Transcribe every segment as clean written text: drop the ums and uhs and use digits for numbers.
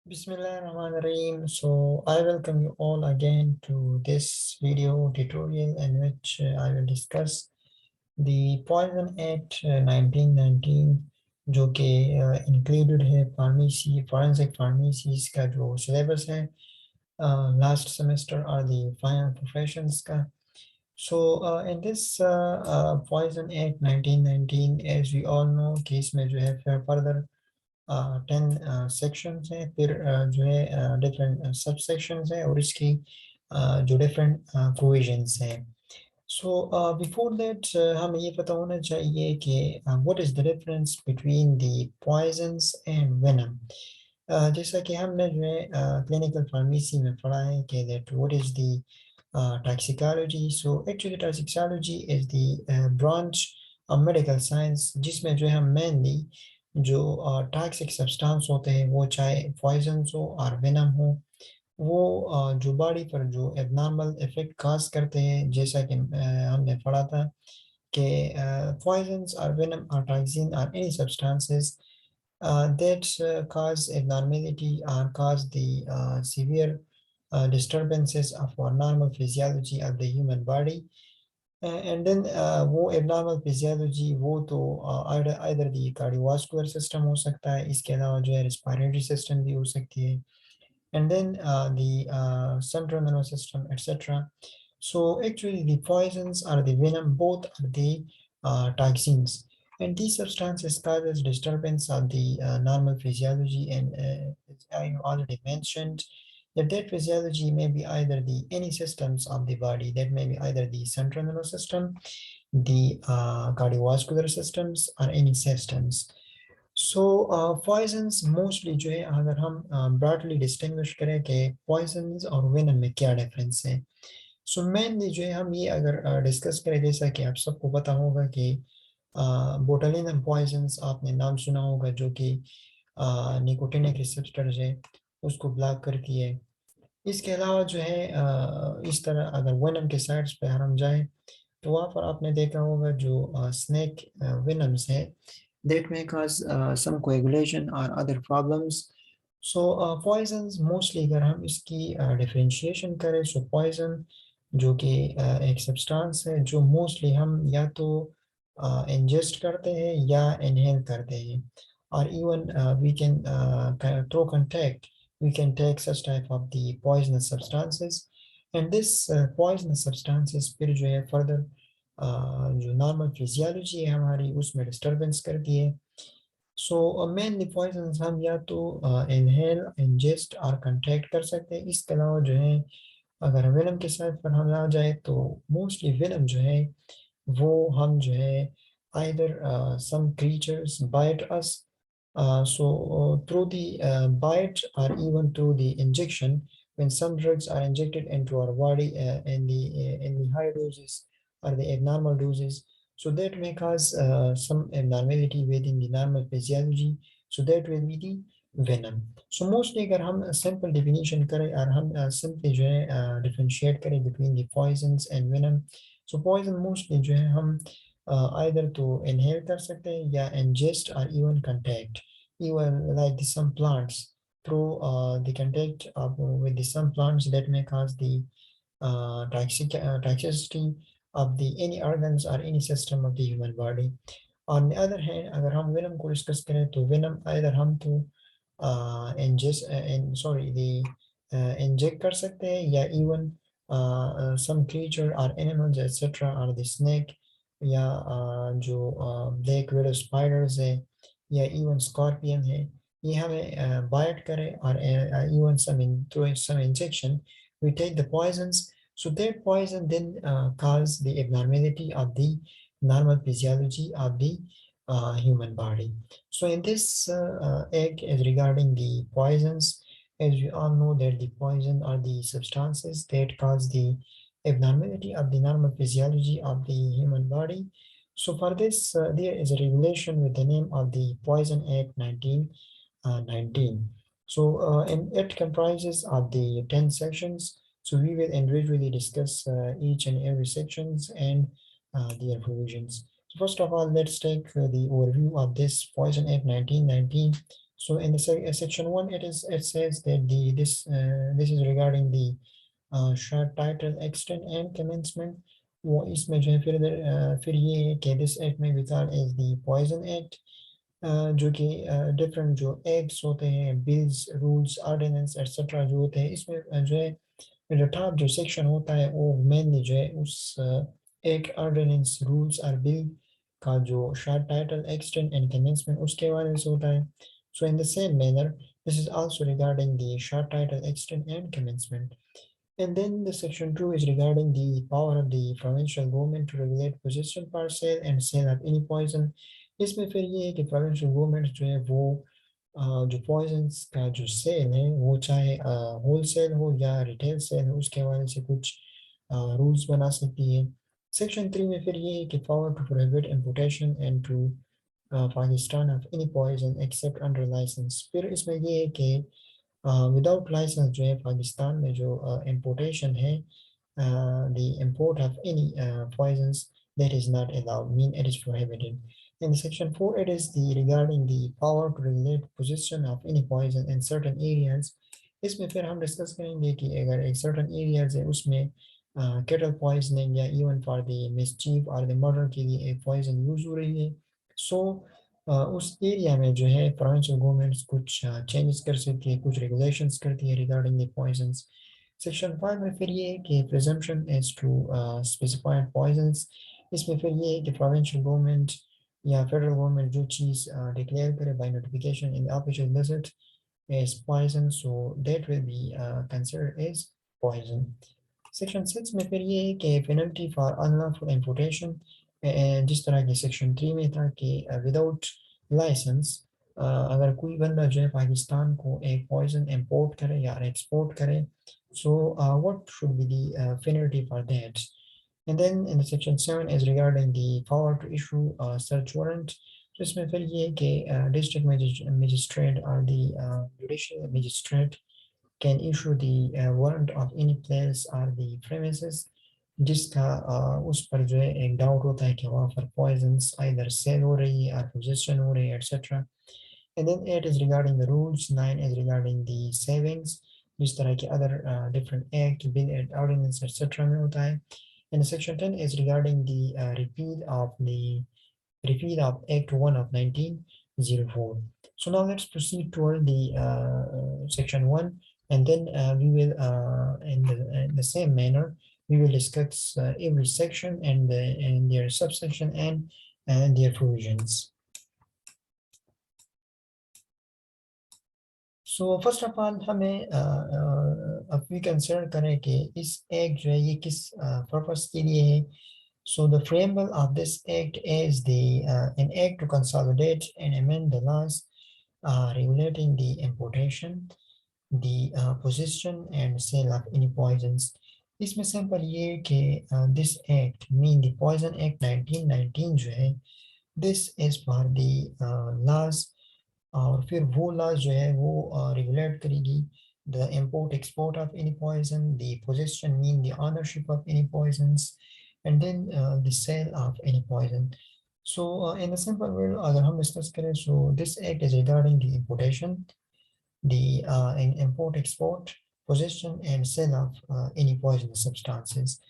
Bismillahirrahmanirrahim. So I welcome you all again to this video tutorial in which I will discuss the Poison Act 1919 जो कि included है pharmacy forensic pharmacies का जो syllabus है last semester or the final professions का. So in this Poison Act 1919, as we all know, case में जो है further 10 सेक्शंस हैं, फिर जो है डिफरेंट सब सेक्शंस हैं और इसकी जो डिफरेंट प्रोविजंस हैं. सो बिफोर दैट हमें ये पता होना चाहिए कि what is the difference between the poisons and venom. जैसा कि हमने जो है क्लिनिकल फार्मेसी में पढ़ा है कि that what is the toxicology. So actually toxicology is the branch of medical science जिसमें जो है हम मेनली जो टॉक्सिक सब्सटेंस होते हैं वो चाहे पॉइजन्स हो और वेनम हो वो जो बॉडी पर जो एबनॉर्मल इफेक्ट काज करते हैं जैसा कि हमने पढ़ा था कि पॉइजन्स और वेनम और टॉक्सिन और any substances that cause abnormality or cause the severe disturbances of our normal physiology of the human body. And then वो abnormal physiology वो तो either the cardiovascular system हो सकता है, इसके अलावा जो है respiratory system भी हो सकती है, and then the central nervous system, etc. So actually the poisons or the venom both are the toxins, and these substances causes disturbance of the normal physiology, and as I already mentioned that physiology may be either the any systems of the body, that may be either the central nervous system, the cardiovascular systems or any systems. So poisons mostly जो है अगर हम broadly distinguish करें कि poisons और venom में क्या difference है. सो मेनली जो है हम ये अगर डिस्कस करें जैसा कि आप सबको पता होगा कि बोटुलिनम पॉइजन्स आपने नाम सुना होगा जो कि निकोटिनिक रिसेप्टर्स है उसको ब्लॉक करती है. इसके अलावा जो है इस तरह अगर वेनम के साइड्स पे हम जाएं तो वहाँ पर आपने देखा होगा जो स्नेक वेनम्स है that may cause some coagulation or other problems. So poisons mostly अगर हम इसकी differentiation करें so poison जो कि एक substance है जो mostly हम या तो ingest करते हैं या inhale करते हैं, or even we can through contact we can take such type of the poisonous substances, and this poisonous substances फिर जो है further जो नॉर्मल फिजियोलॉजी है हमारी उसमें डिस्टरबेंस करती है. सो मेनली पॉइजन्स हम या तो इनहेल इंजेस्ट और कंट्रैक्ट कर सकते हैं. इसके अलावा जो है अगर वेनम के साथ पर हम आ जाए तो मोस्टली वेनम जो है वो हम जो है either some creatures bite us, so through the bite or even through the injection, when some drugs are injected into our body in the high doses or the abnormal doses, so that may cause some abnormality within the normal physiology, so that will be the venom. So mostly अगर हम simple definition करें और हम simply जो है differentiate करें between the poisons and venom, so poison mostly जो है हम either to inhale कर सकते हैं या ingest or even contact, even like the some plants through the contact with the some plants that may cause the toxicity of the any organs or any system of the human body. On the other hand अगर हम venom को discuss करें तो venom either हम तो ingest and sorry the inject कर सकते हैं या even some creature or animals etc or the snake या जो ब्लैक विडो स्पाइडर्स है या इवन स्कॉर्पियन है ये हमें बाइट करे और even some through some injection we take the poisons, so that poison then cause the abnormality of the normal physiology of the human body. So in this egg is regarding the poisons, as we all know that the poison are the substances that cause the abnormality of the normal physiology of the human body. So for this, there is a regulation with the name of the Poison Act 1919. So and it comprises of the 10 sections. So we will individually discuss each and every sections and their provisions. So first of all, let's take the overview of this Poison Act 1919. So in the section 1, it says that this is regarding the short title extent and commencement. वो इसमें जो है फिर ये है कि this act में भी called as the poison act, जो कि डिफरेंट जो एक्ट्स होते हैं, बिल्स, रूल्स, ऑर्डिनेंस एक्सेट्रा जो होते हैं, इसमें जो है जो टॉप जो सेक्शन होता है वो मेनली जो है उस एक ऑर्डिनेंस, रूल्स और बिल का जो short title extend and commencement उसके बारे से होता है. So in the same manner, this is also regarding the short title extent and commencement. And then the section 2 is regarding the power of the provincial government to regulate possession, parcel and sale of any poison. इसमें फिर ये है कि provincial government जो है वो जो poisons का जो सेल है वो चाहे होलसेल हो या रिटेल सेल हो उसके हवाले से कुछ रूल्स बना सकती है. सेक्शन 3 में फिर ये है कि power to prohibit importation and to Pakistan of any poison except under license. फिर इसमें ये है कि विदाउट लाइसेंस जो है पाकिस्तान में जो इम्पोर्टेशन है, the import of any poisons that is not allowed, mean it is prohibited. In section 4, it is the regarding the power to regulate possession of any poison in certain areas. इसमें फिर हम discuss करेंगे कि अगर एक certain areas है उसमें cattle poisoning या even for the mischief or the murder के लिए एक poison यूज हो रही है, so उस एरिया में जो है प्रोविंशियल गवर्नमेंट्स कुछ चेंजेस कर सकती है, कुछ रेगुलेशंस करती है रिगार्डिंग द पॉइजंस. सेक्शन 5 में फिर ये है कि presumption as to specified poisons. इसमें फिर ये है कि प्रोविंशियल गवर्नमेंट या फेडरल गवर्नमेंट जो चीज़ डिक्लेयर करे by notification in the official gazette as poison, so that will be considered as poison. Section 6 में फिर ये है कि पेनल्टी फॉर अनलॉफुल इंपोर्टेशन, जिस तरह के सेक्शन 3 में था कि विदाउट लाइसेंस अगर कोई बंदा जो है पाकिस्तान को एक पॉइजन इंपोर्ट करे या एक्सपोर्ट करे, so what should be the penalty for that? And then in the section 7 is regarding the power to issue a search warrant. तो इसमें फिर ये है कि district magistrate or the judicial magistrate can issue the warrant of any place or the premises जिसका उस पर जो है एक डाउट होता है कि वहाँ पर पॉइजन्स आइदर सेल हो रही है और पोजेशन हो रही है etcetera. And then 8 is regarding the rules, 9 is regarding the savings, जिस तरह के other different act, bill, ordinance, etc. में होता है. And section 10 is regarding the repeal of Act 1 of 1904. So now let's proceed toward the section 1, and then we will, in the same manner, we will discuss every section and their subsection and their provisions. So first of all हमें अब we consider करें कि इस act जो है ये किस purpose के लिए है. So the preamble of this act is an act to consolidate and amend the laws regulating the importation, the possession and sale of any poisons. इसमें सिंपल ये है कि this act mean the Poison Act 1919 जो है, this is for the laws, और फिर वो laws जो है वो regulate करेगी the import export of any poison, the possession mean the ownership of any poisons, and then the sale of any poison. So in a simple way अगर हम discuss करें, so this act is regarding the importation, the import export, possession and sale of any poisonous substances.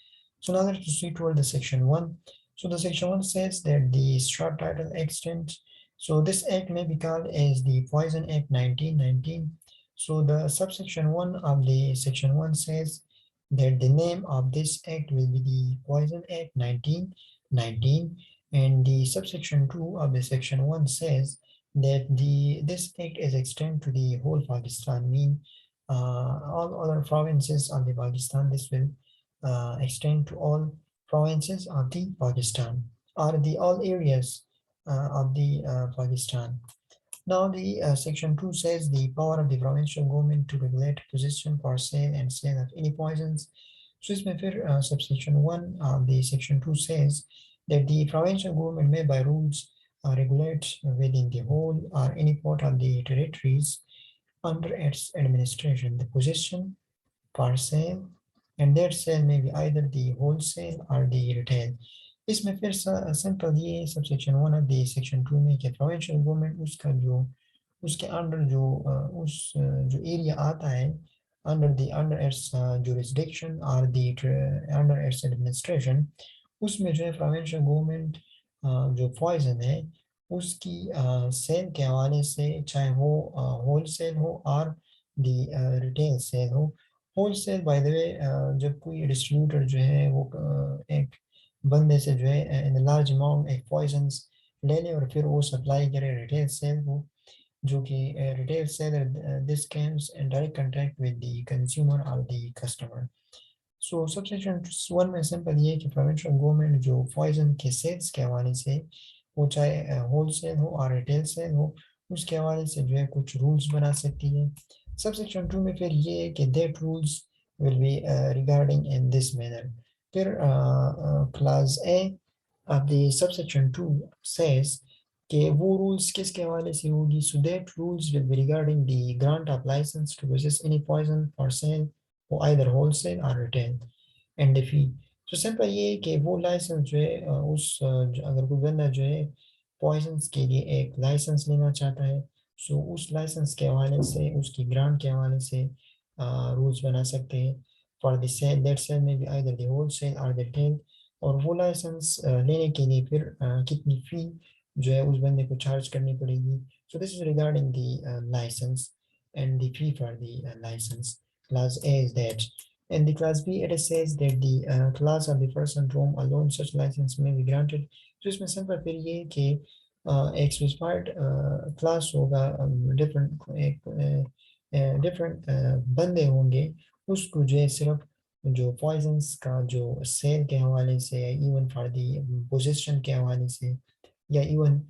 So now let's proceed toward the section 1. So the section 1 says that the short title extent, so this act may be called as the Poison Act 1919. So the subsection 1 of the section 1 says that the name of this act will be the Poison Act 1919, and the subsection 2 of the section 1 says that this act is extended to the whole Pakistan, mean all other provinces of the Pakistan. This will extend to all provinces of the Pakistan, or the all areas of the Pakistan. Now the section 2 says the power of the provincial government to regulate possession, for sale and sale of any poisons. So इसमें फिर subsection 1 of the section 2 says that the provincial government may by rules regulate within the whole or any part of the territories under its administration the possession, for sale, and that sale may be either the wholesale or the retail. इसमें फिर simple ये subsection 1 of the section 2 में कि provincial government उसका जो उसके under जो जो एरिया आता है, अंडर इट्स जुरिस्डिक्शन और द अंडर इट्स एडमिनिस्ट्रेशन, उसमें जो है प्रोविंशियल गवर्नमेंट जो पॉइजन है उसकी सेल के हवाले से, चाहे वो होल सेल हो और दी रिटेल सेल हो। Wholesale by the way, जब कोई डिस्ट्रीब्यूटर जो है वो एक बंदे से जो है इन लार्ज अमाउंट एक पॉइजन्स ले ले और फिर वो सप्लाई करे रिटेल सेल को, जो कि retail seller this comes in direct contact with the consumer or the customer. So subsection one में सिंपल ये है कि प्रोविंशियल गवर्नमेंट जो पॉइजन के सेल्स के हवाले से, वो चाहे होल सेल हो और रिटेल सेल हो, उसके हवाले से जो है कुछ रूल्स बना सकती है। सबसेक्शन टू में फिर ये है कि that rules will be regarding in this manner. फिर class A of the subsection 2 says कि वो रूल्स किसके हवाले से होगी, so that rules will be regarding the grant of license to possess any poison for sale for either wholesale or retail and the fee। तो simple ये है कि वो लाइसेंस जो है अगर कोई बंदा जो है पॉइजन्स के लिए एक लाइसेंस लेना चाहता है, सो उस लाइसेंस के हवाले से, उसकी ग्रांट के हवाले से रूल्स बना सकते हैं for the sale, that sale में भी आइदर द होलसेल और द रिटेल। और वो लाइसेंस लेने के लिए फिर कितनी फ़ी जो है उस बंदे को चार्ज करनी पड़ेगी। So this is regarding the licence and the fee for the license. Class A is that. In the Class B, it says that the class of the person to whom alone such license may be granted. तो इसमें simple फिर ये कि एक specified class होगा, different एक different बंदे होंगे, उसको जो है सिर्फ जो पॉइजन्स का जो सेल के हवाले से, इवन फॉर दी पोजीशन के हवाले से, या even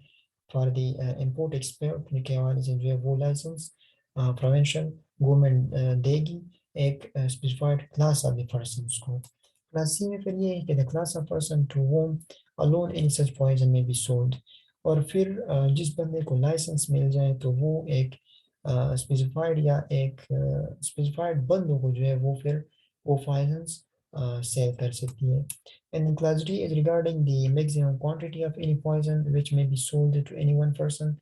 for the import export के हवाले से जो है वो लाइसेंस प्रोविंशियल गवर्नमेंट देगी एक specified class of the persons को। क्लास सी में फिर ये है कि the class of person to whom alone any such poison में बी सोल्ड। और फिर जिस बंदे को लाइसेंस मिल जाए तो वो एक स्पेसिफाइड या एक स्पेसिफाइड बंदों को जो है वो फिर वो पॉइजन्स सेल कर सकती है। And class D is regarding the maximum quantity of any poison which may be sold to any one person।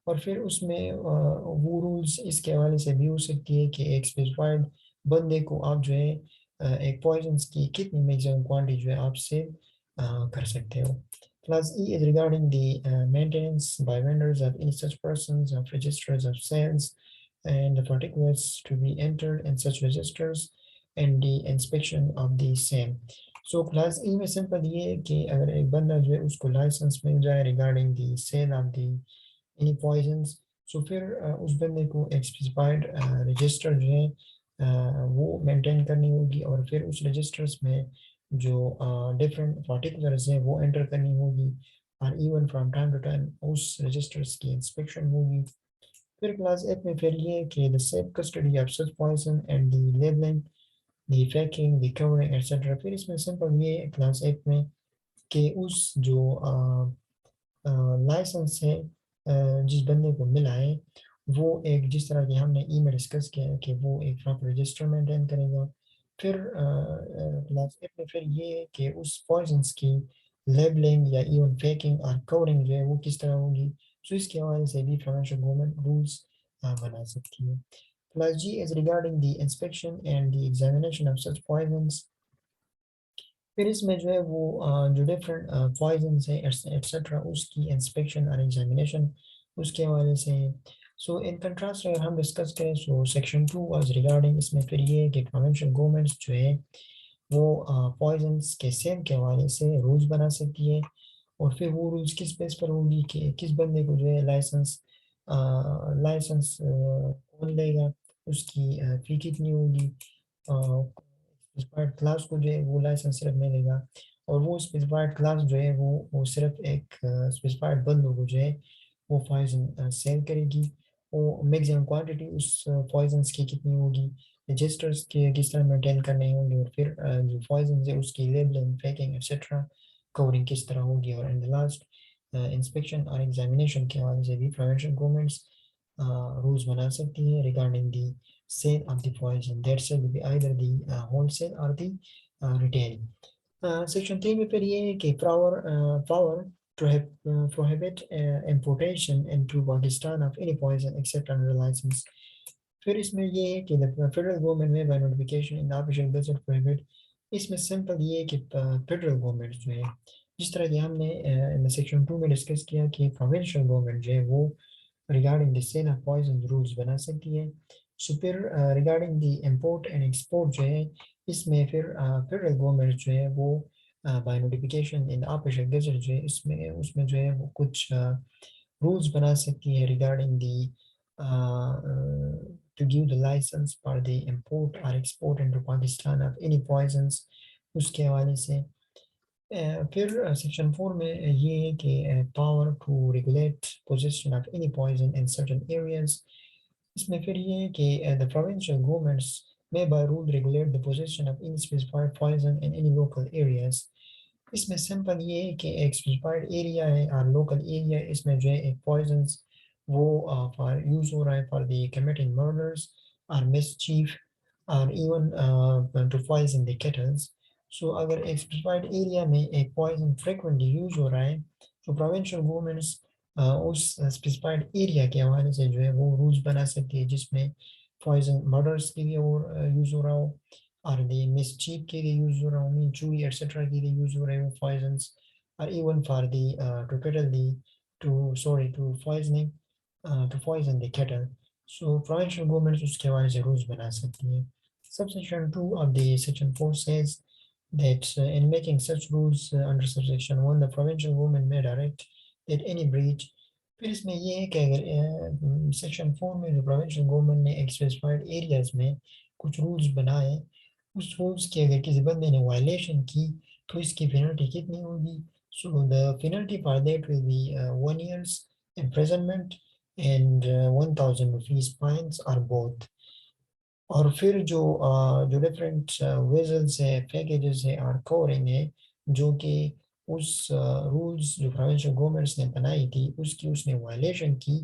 और फिर उसमें वो रूल्स इसके हवाले से भी हो सकती है कि एक स्पेसिफाइड बंदे को आप जो है एक पॉइजन्स की कितनी मैक्सिमम क्वांटिटी जो है आप सेल कर सकते हो। Class E is regarding the maintenance by vendors of any such persons of registers of sales and the particulars to be entered in such registers and the inspection of the same। So class ई में simple ये है कि अगर एक बंदा जो है उसको लाइसेंस मिल जाए regarding the sale of the any poisons, so फिर उस बंदे को एक स्पेसिफाइड रजिस्टर जो है वो मेंटेन करनी होगी, और फिर उस रजिस्टर्स में जो डिफरेंट पार्टिकुलर्स हैं वो एंटर करनी होगी, और even from time to time उस रजिस्टर्स की इंस्पेक्शन होगी। फिर क्लास एट में फिर ये कि the safe custody of such poison and the labelling, the packing, the covering etcetera. फिर इसमें सिंपल ये क्लास एट में कि उस जो लाइसेंस है जिस बंदे को मिला है, वो एक जिस तरह की हमने ई में डिस्कस किया है कि वो एक प्रॉपर रजिस्टर मेंटेन करेगा। फिर क्लास एट में फिर ये है कि उस पॉइजन्स की लेबलिंग या इवन पैकिंग और कवरिंग जो है वो किस तरह होगी, तो इसके हवाले से भी प्रोविंशियल गवर्नमेंट रूल्स बना सकती है। Class G is regarding the inspection and the examination of such poisons. फिर इसमें जो है वो जो डिफरेंट पॉइजन्स है एट्सेट्रा उसकी इंस्पेक्शन और एग्जामिनेशन उसके हवाले से। सो इन कंट्रास्ट अगर हम डिस्कस करें, सो सेक्शन 2 वाज रिगार्डिंग, इसमें फिर ये है कि प्रोविंशियल गवर्नमेंट्स जो है वो पॉइजन्स के सेल के हवाले से रूल्स बना सकती है। और फिर वो रूल्स किस बेस पर होगी कि किस बंदे को जो है लाइसेंस लाइसेंस कौन लेगा, उसकी फ़ी कितनी होगी, स्पेसिफाइड क्लास को जो है वो लाइसेंस सिर्फ मिलेगा, और वो स्पेसिफाइड क्लास जो है वो सिर्फ एक स्पेसिफाइड बंदों को जो है वो पॉइजन सेल करेगी। वो मैक्सिमम क्वांटिटी उस पॉइजन्स की कितनी होगी, रजिस्टर्स के किस तरह मेंटेन करने होंगे, और फिर जो पॉइजन है उसकी लेबलिंग, पैकिंग एक्सेट्रा कवरिंग किस तरह होगी, और इन द लास्ट इंस्पेक्शन और एग्जामिनेशन के हवाले से भी प्रोविंशियल गवर्नमेंट्स rules बना सकती है regarding the sale of the poison, that sale will be either the wholesale or the retail। Section 3 में फिर ये है कि power prohibit importation into Pakistan of any poison except under license. फिर इसमें ये है कि फेडरल गवर्नमेंट में bye notification in official gazette prohibit. इसमें सिंपल ये है कि फेडरल गवर्नमेंट जो है, जिस तरह कि हमने सेक्शन 2 में डिस्कस किया कि प्रोविंशियल गवर्नमेंट जो है वो regarding the sale of poison rules बना सकती है। सो फिर regarding the import and export जो है, इसमें फिर फेडरल गवर्नमेंट जो है वो by notification in official gazette जो है इसमें उसमें जो है वो कुछ rules बना सकती है regarding the to give the license for the import or export into Pakistan of any poisons। उसके हवाले से फिर सेक्शन 4 में ये है कि power to regulate possession of any poison in certain areas. इसमें फिर ये है कि the provincial governments may by rule regulate the possession of any specified poison in any local areas। इसमें सिंपल ये है कि एक स्पेसिफाइड एरिया है और लोकल एरिया, इसमें जो है एक पॉइजन वो फॉर यूज हो रहा है फॉर द कमिटिंग मर्डर्स और मिसचीफ और even to poison the cattles. So अगर एक स्पेसिफाइड एरिया में एक पॉइजन फ्रिक्वेंटली यूज हो रहा है तो प्रोविंशियल गवर्नमेंट्स उस स्पेसिफाइड एरिया के हवाले से जो है वो रूल्स बना सकती है जिसमें पॉइजन मर्डर्स के लिए और यूज हो रहा हो और the mischief के लिए यूज हो रहा हूँ, मीन चूई एटसेट्रा के लिए यूज हो रहे हो poisons और even for the to kettle the to sorry to poisoning to poison the kettle। So provincial governments उसके हवाले से rules बना सकती हैं। Subsection 2 of the section 4 says that in making such rules under subsection 1 the provincial government may direct that any breach। फिर इसमें ये है कि अगर सेक्शन 4 में जो प्रोविंशियल गवर्नमेंट ने एक स्पेसिफाइड एरियाज में कुछ रूल्स बनाए, उस रूल्स की अगर किसी बंदे ने वायलेशन की तो इसकी पेनल्टी कितनी होगी। So the penalty for that will B 1 years imprisonment and 1000 rupees fines or both। और फिर जो डिफरेंट वेजल्स है पैकेजेस है और कवरिंग है जो कि उस रूल्स जो प्रोविंशियल गवर्नमेंट्स ने बनाई थी उसकी उसने वायलेशन की,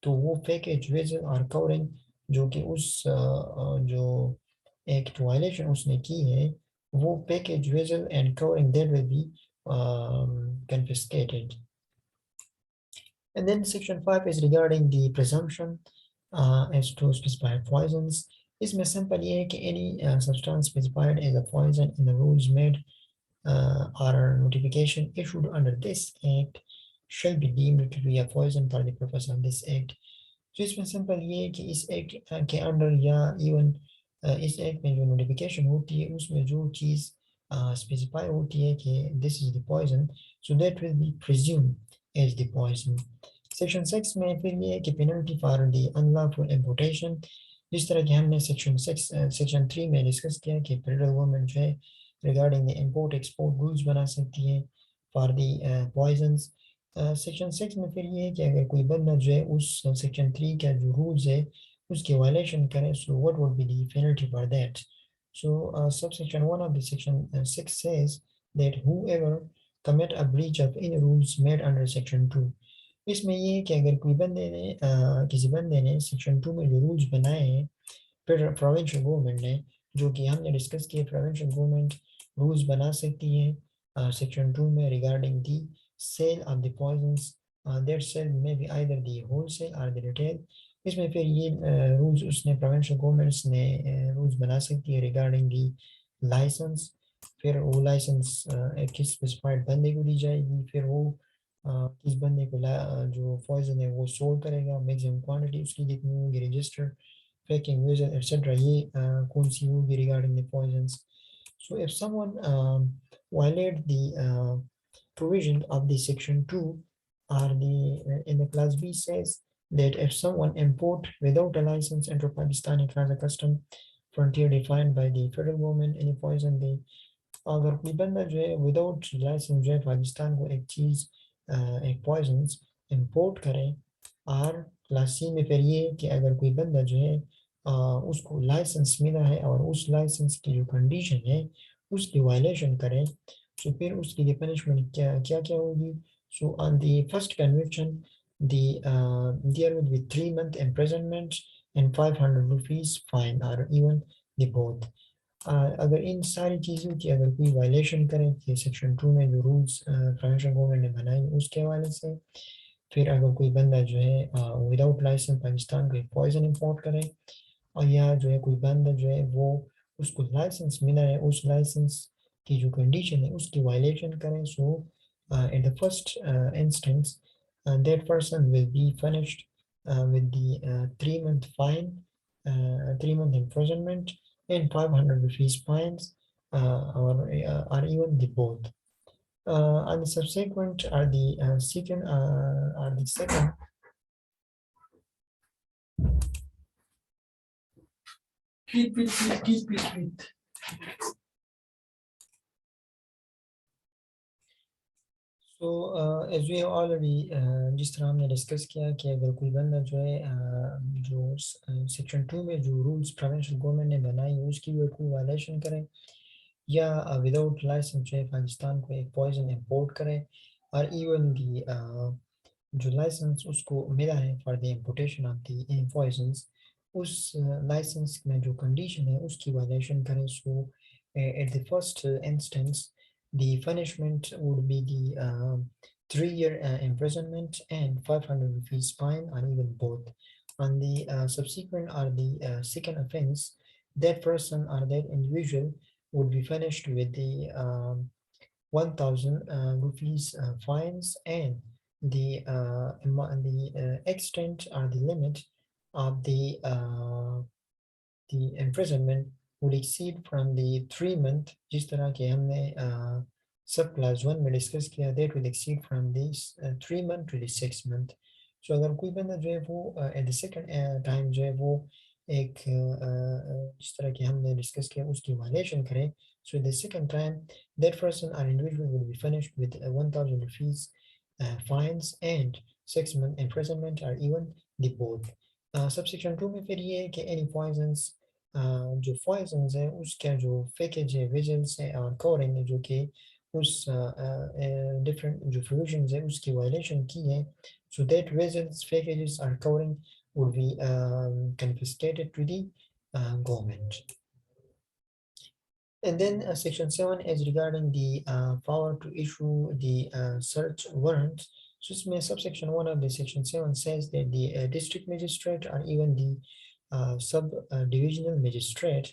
तो वो पैकेज वेजल और कवरिंग जो कि उस जो एक्ट वायलेशन उसने की है वो package vessel and covering that will B confiscated। And then section 5 is regarding the presumption as to specified poisons। इसमें सिंपल ये है कि any substance specified as a poison in the rules made or notification issued under this act shall be deemed to be a poison for the purpose of this act। तो इसमें simple ये है कि इस act के under या even इस act में जो नोटिफिकेशन होती है उसमें जो चीज़ स्पेसिफाई होती है कि this is the poison, so that will be presume as the poison. Section 6 में फिर ये है कि penalty for the unlawful importation, जिस तरह कि हमने सेक्शन 3 में डिस्कस किया कि फेडरल गवर्नमेंट जो है regarding the import export rules बना सकती है फॉर द पॉइजन्स। सेक्शन 6 में फिर ये है कि अगर कोई बंदा जो है उस सेक्शन 3 का जो रूल्स है उसकी वायलेशन करे, so what would be the penalty for that. So subsection 1 of the section 6 says that whoever commit a breach of any rules made under section 2। इसमें ये है कि अगर कोई बंदे ने किसी बंदे ने सेक्शन 2 में जो रूल्स बनाए हैं फिर प्रोविंशियल गवर्नमेंट ने, जो कि हमने डिस्कस किए, प्रोविंशियल गवर्नमेंट रूल्स बना सकती है सेक्शन 2 में regarding the sale of the poisons, that sale में बी आइदर दी होलसेल और द रिटेल। इसमें फिर ये रूल्स उसने प्रोविंशियल गवर्नमेंट्स ने रूल्स बना सकती है रिगार्डिंग दी लाइसेंस। फिर वो लाइसेंस किस स्पेसिफाइड बंदे को दी जाएगी, फिर वो किस बंदे को जो पॉइजन है वो सोल्व करेगा, मैक्सिमम क्वांटिटी उसकी कितनी होगी, रजिस्टर packing, visual, etc. ये कौन सी होगी regarding the poisons। So if someone violate the provision of the section 2 or the in the class B says that if someone import without a license into Pakistan across a custom frontier defined by the federal government any poison they, अगर कोई बंदा जो है without licence जो है पाकिस्तान को एक चीज़ एक पॉइजन्स इंपोर्ट करे, और क्लास सी में फिर ये कि अगर कोई बंदा जो है उसको लाइसेंस मिला है और उस लाइसेंस की जो कंडीशन है उसकी वायलेशन करे, तो फिर उसके लिए पनिशमेंट क्या क्या क्या होगी। So on the first conviction there will be 3 month imprisonment and 500 rupees fine or even the both। अगर इन सारी चीज़ों की अगर कोई वायलेशन करे कि सेक्शन 2 में जो रूल्स प्रोविंशियल गवर्नमेंट ने बनाई उसके हवाले से, फिर अगर कोई बंदा जो है विदाउट लाइसेंस पाकिस्तान को एक पॉइजन इंपोर्ट करे, और या जो है कोई बंदा जो है वो उसको लाइसेंस मिला है उस लाइसेंस की जो कंडीशन है उसकी वायलेशन करें, सो in the first instance that person will be punished with the 3-month fine, 3-month imprisonment and 500 rupees fines, or even the both. And the subsequent are the second. Keep it. तो as we already जिस तरह हमने discuss किया कि अगर कोई बंदा जो है जो सेक्शन 2 में जो रूल्स प्रोविंशियल गवर्नमेंट ने बनाई है उसकी वो कोई वायलेशन करे, या विदाउट लाइसेंस जो है पाकिस्तान को एक पॉइजन इंपोर्ट करे, और इवन दी जो लाइसेंस उसको मिला है for the importation of the poisons, उस लाइसेंस में जो कंडीशन है उसकी वायलेशन करें, so at the first instance the punishment would be the 3-year imprisonment and 500 rupees fine, or even both. And the subsequent or the second offense, that person or that individual would be punished with the 1,000 rupees fines, and the extent or the limit of the imprisonment would exceed from the 3 month, जिस तरह के हमने सब class 1 में discuss किया, that will exceed from this 3 month to the 6 month. So अगर कोई बंदा जो है वो at the second time जो है वो एक जिस तरह की हमने डिस्कस किया उसकी वायलेशन करे, so the second time that person or individual will be punished with 1,000 rupees fines and 6 month imprisonment, or even the both. Subsection 2 में फिर ये है कि एनी पॉइजन्स, जो पॉइजन्स है उसका जो पैकेज है, विजिल्स है और कवरिंग है जो कि उस डिफरेंट जो प्रोविजंस है उसकी वायलेशन की है, so that vessels packages are covering would be confiscated to the government. And then section 7 is regarding the power to issue the search warrant. So इसमें subsection 1 of the section 7 says that the district magistrate or even the sub-divisional magistrate,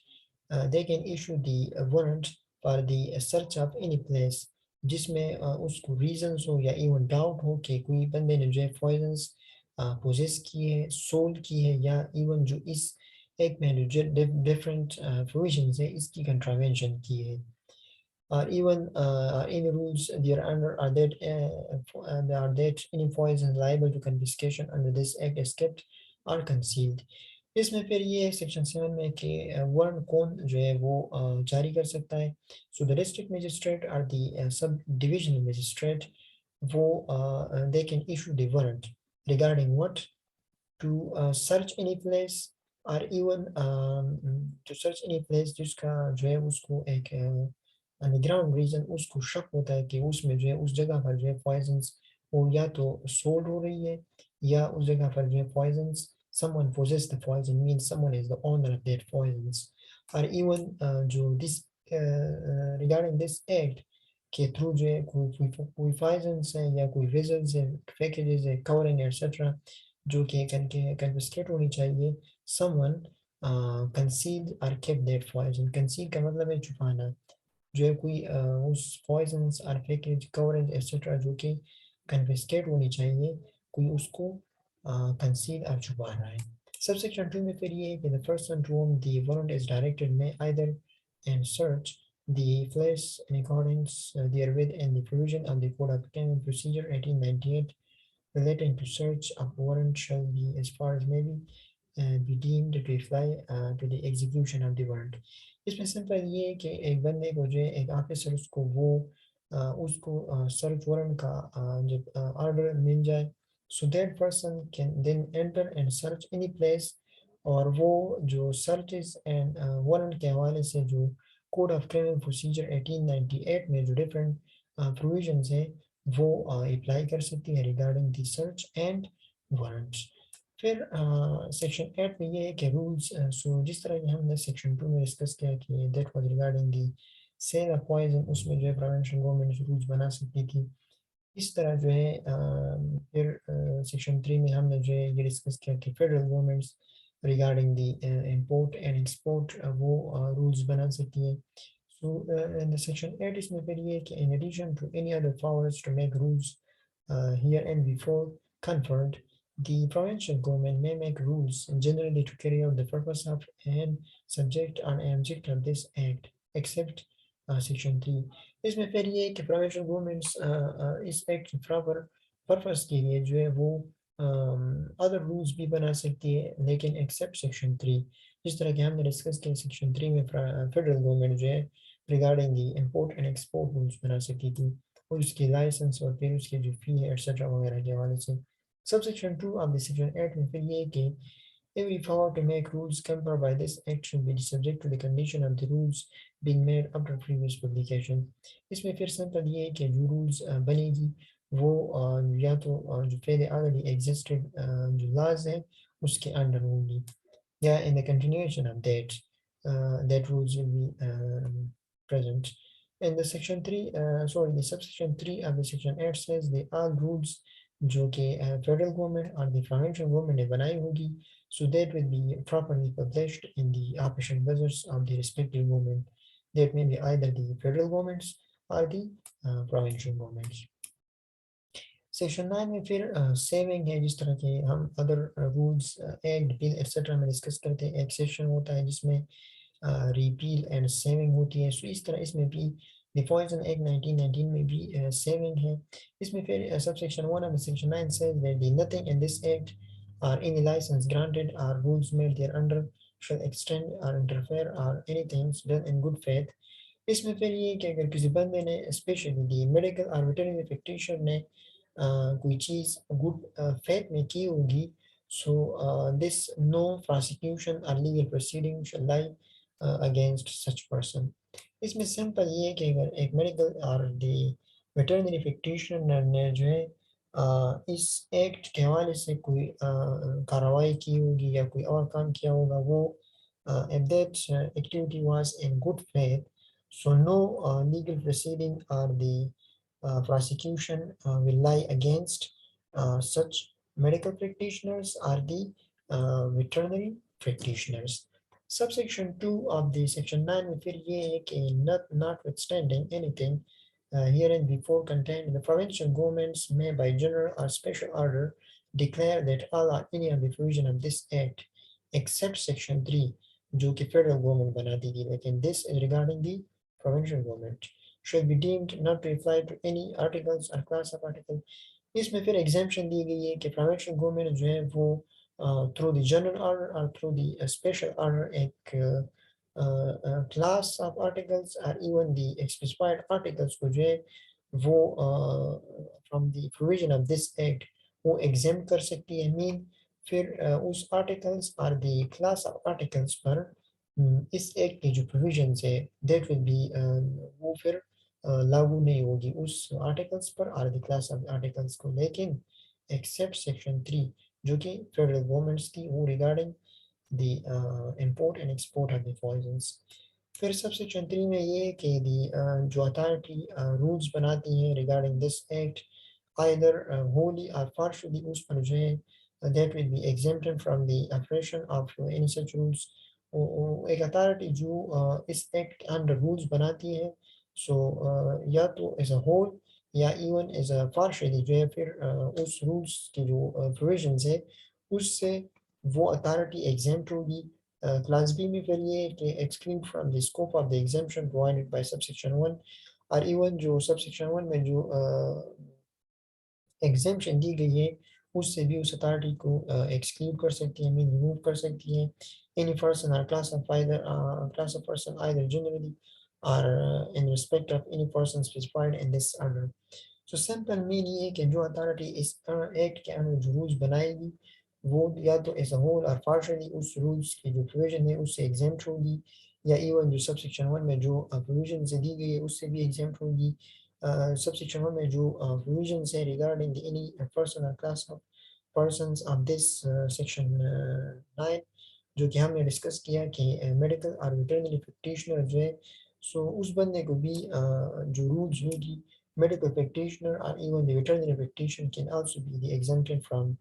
they can issue the warrant for the search of any place जिसमें उसको reasons हो या even doubt हो कि कोई बंदे ने जो है poisons possess की है, sold की है, या even जो इस एक में जो different provisions है इसकी contravention की है, or even any rules there under are that are that any poison liable to confiscation under this act is kept or concealed. इसमें फिर ये सेक्शन 7 में कि वारंट कौन जो है वो जारी कर सकता है, सो द डिस्ट्रिक्ट मजिस्ट्रेट और द सब डिविजनल मजिस्ट्रेट, वो they can issue the warrant regarding what, to search any place, और even to search any place जिसका जो है उसको एक अंडरग्राउंड रीजन उसको शक होता है कि उसमें जो है उस जगह पर जो है पॉइजन्स वो या तो सोल्ड हो रही है, या उस जगह पर जो है poisons someone possess the poison means someone is the owner of that poisons, or even जो this regarding this act के थ्रू जो है कोई पॉइजन्स है या कोई वेजल्स है, पैकेजेस है, कवरिंग एक्सेट्रा जो कि कन्फिस्केट होनी चाहिए, someone concealed or kept that poison. conceal का मतलब है छुपाना, जो है कोई उस पॉइजन्स और पैकेज कवरेज एक्सेट्रा जो कि कन्फिस्केट होनी चाहिए, कोई उसको कंसील और छुपा रहा है। सबसेक्शन 2 में फिर ये है कि the person to whom the warrant is directed may either and search the place in accordance therewith and the provision of the Code of Criminal Procedure 1898 relating to search of warrant shall be as far as may be deemed to apply to the execution of the warrant. इसमें simple ये है कि एक बंदे को जो है एक ऑफिसर उसको वो उसको सर्च वारंट का जब ऑर्डर मिल जाए, so that person can then enter and search any place, और वो जो सर्चेस एंड वारंट के हवाले से जो कोड ऑफ क्रिमिनल प्रोसीजर 1898 में जो डिफरेंट प्रोविजंस है वो अप्लाई कर सकती है regarding the search and warrants. फिर सेक्शन 8 में ये है कि रूल्स, सो जिस तरह कि हमने सेक्शन 2 में डिस्कस किया कि that was regarding the sale of poison, उसमें जो है प्रिवेंशन गवर्नमेंट रूल्स बना सकती थी। इस तरह जो है फिर सेक्शन 3 में हमने जो है ये डिस्कस किया कि federal governments regarding the import and export वो रूल्स बना सकती है। सो इन द सेक्शन 8 इसमें फिर ये है कि in addition to any other powers to make rules here and before conferred, the provincial government may make rules generally to carry out the purpose of and subject and object of this act, except section 3। इसमें फिर ये है कि provincial governments इस act के proper purpose के लिए जो है वो other rules भी बना सकती है, लेकिन except section 3। जिस तरह कि हमने डिस्कस किया सेक्शन 3 में फेडरल गवर्नमेंट जो है regarding the import and export rules बना सकती थी, और उसकी लाइसेंस और फिर उसकी जो फी है एक्सेट्रा वगैरह के हवाले से। Sub section 2 of the section 8 में फिर ये है कि every power to make rules conferred by this act should be subject to the condition of the rules being made after previous publication। इसमें फिर सिंपल ये है कि जो रूल्स बनेगी वो या तो जो पहले ऑलरेडी एग्जिस्टेड जो लाज है उसके अंडर होंगी, yeah, in the continuation of that, that rules will be present. In the section 3, sorry, the subsection 3 of the section 8 says the all rules जो कि फेडरल गवर्नमेंट और द प्रोविंशियल गवर्नमेंट ने बनाई होगी, so that will be properly published in the official gazettes of the respective government, that may be either the federal governments or the provincial governments। Section 9 में फिर saving है, जिस तरह के हम other rules act bill etcetera में discuss करते हैं, एक सेक्शन होता है जिसमें रिपील एंड सेविंग होती है। सो इस तरह इसमें भी द पॉइजन एक्ट 1919 में भी सेविंग है। इसमें फिर subsection 1 of section 9 says that nothing in this act or any licence granted or rules made thereunder shall extend or interfere or anything done in good faith। इसमें फिर ये कि अगर किसी बंदे ने स्पेशली दी मेडिकल और veterinary practitioner ने कोई चीज़ गुड फेथ में की होगी, सो दिस नो प्रोसिक्यूशन और लीगल प्रोसीडिंग शैल लाई अगेंस्ट सच पर्सन। इसमें सिंपल ये है कि अगर एक मेडिकल और द वेटरनरी प्रैक्टिशनर ने जो है इस एक्ट के हवाले से कोई कार्रवाई की होगी या कोई और काम किया होगा, वो if that activity was in good faith, so no legal proceeding or the prosecution will lie against such medical practitioners or the veterinary practitioners। Subsection 2 of the section 9 में फिर ये है कि notwithstanding anything herein before contained, the provincial governments may by general or special order declare that all or any of the provision of this act except section 3 जो कि federal government बनाती थी, लेकिन this is regarding the provincial government should be deemed not to apply to any articles or class of article। इसमें फिर exemption दी गई है कि प्रोविंशियल गवर्नमेंट जो है वो थ्रू द जनरल ऑर्डर और थ्रू द स्पेशल ऑर्डर एक क्लास ऑफ आर्टिकल्स और इवन द स्पेसिफाइड आर्टिकल्स को जो है वो from the provision of this act वो एग्जाम कर सकती है। मीन फिर उस आर्टिकल्स और द क्लास ऑफ आर्टिकल्स पर इस एक्ट के जो प्रोविजंस है दैट विल बी वो फिर लागू नहीं होगी उस आर्टिकल्स पर और द क्लास ऑफ आर्टिकल्स को, लेकिन एक्सेप्ट सेक्शन 3 जो कि फेडरल गवर्नमेंट्स की वो regarding the import and export of the poisons. फिर सब सेक्शन 3 में ये है कि जो अथॉरिटी रूल्स बनाती है regarding this act either wholly or partially उस पर जो है that will be exempted from the operation of any such rules। एक अथॉरिटी जो इस एक्ट के अंडर रूल्स बनाती है, सो या तो एज अ होल या इवन एज अ पार्शियली जो है फिर उस रूल्स की जो प्रोविजंस है उससे वो अथॉरिटी एग्जेम्प्ट होगी। क्लास बी में फिर ये कि exclude from the scope of the exemption provided by subsection 1, और इवन जो सबसेक्शन 1 में जो एग्जेम्पशन दी गई है उससे भी उस अथॉरिटी को एक्सक्लूड कर सकती है, मीन रिमूव कर सकती है। एनी पर्सन और class of person either generally और in respect of any person specified in this order. So simple mean ये है कि जो अथॉरिटी इस एक्ट के अंदर जो रूल्स बनाएगी वो या तो एज अ होल और पार्शियली उस रूल्स की जो प्रोविजन है उससे एग्जेम्प्ट होगी, या इवन जो सबसेक्शन 1 में जो प्रोविजन से दी गई है उससे भी एग्जेम्प्ट होगी। सबसेक्शन 1 में जो प्रोविजन है रिगार्डिंग एनी पर्सन और class of persons of this section 9, जो कि हमने डिस्कस किया कि मेडिकल और वेटरनरी प्रैक्टिशनर जो है, सो उस बंदे को भी जो रूल्स होगी, medical practitioner or even the veterinary practitioner can also be the exempted from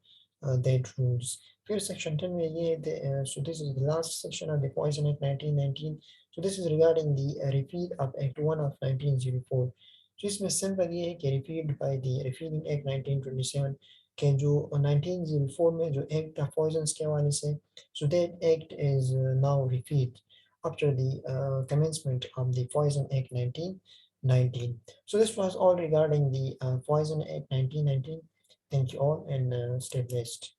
that rules. फिर section 10 में ये so this is the last section of the Poison Act 1919. So this is regarding the repeal of Act 1 of 1904. तो इसमें simple ये है कि repealed by the repealing Act 1927 के जो 1904 में जो एक्ट ऑफ पॉइजन्स के हवाले से, so that act is now repealed after the commencement of the Poison Act 1919. So this was all regarding the Poison Act 1919. Thank you all and stay blessed.